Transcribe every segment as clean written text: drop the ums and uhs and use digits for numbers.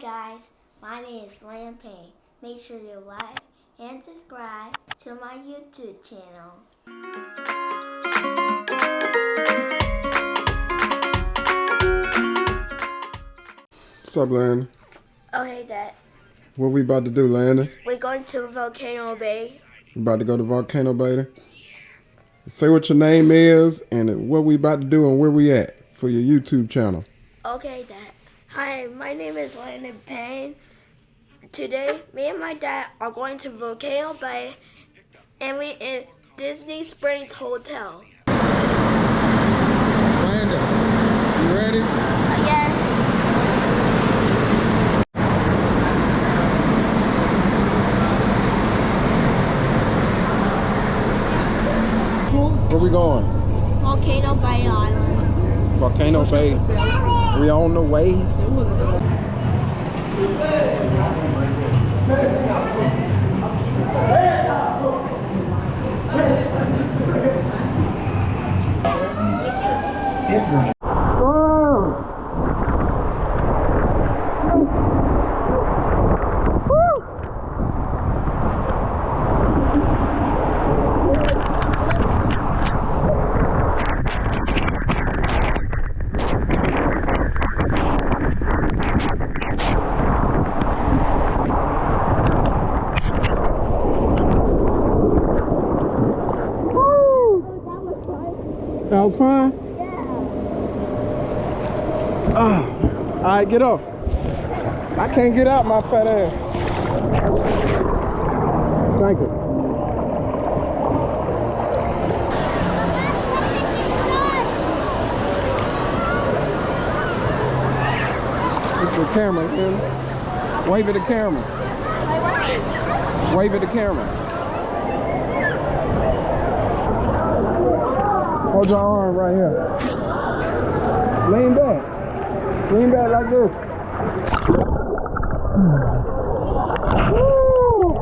guys, my name is Landen. Make sure you like and subscribe to my YouTube channel. What's up, Landon? Oh, hey, Dad. What we about to do, Landon? We're going to Volcano Bay. We about to go to Volcano Bay. Say what your name is and what we about to do and where we at for your YouTube channel. Okay, Dad. Hi, my name is Landen Payne. Today, me and my dad are going to Volcano Bay and we in Disney Springs Hotel. Landon, you ready? Yes. Where we going? Volcano Bay Island. Volcano Bay. We on the way. That was fun? Yeah. All right, get up. I can't get out my fat ass. Thank you. It's the camera, man. Wave at the camera. Wave at the camera. Hold your arm right here. Lean back. Lean back like this. Woo.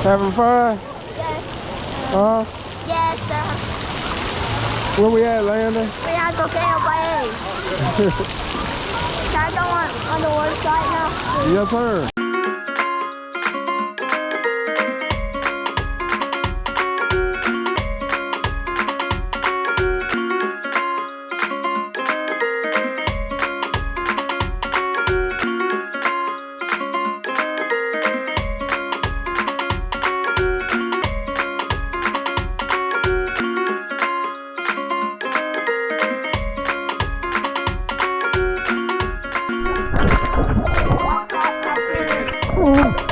Having fun? Yes. Yes, sir. Where we at, Landon? We at Volcano Bay. Can I go on the one side now? Yes, sir. Oh.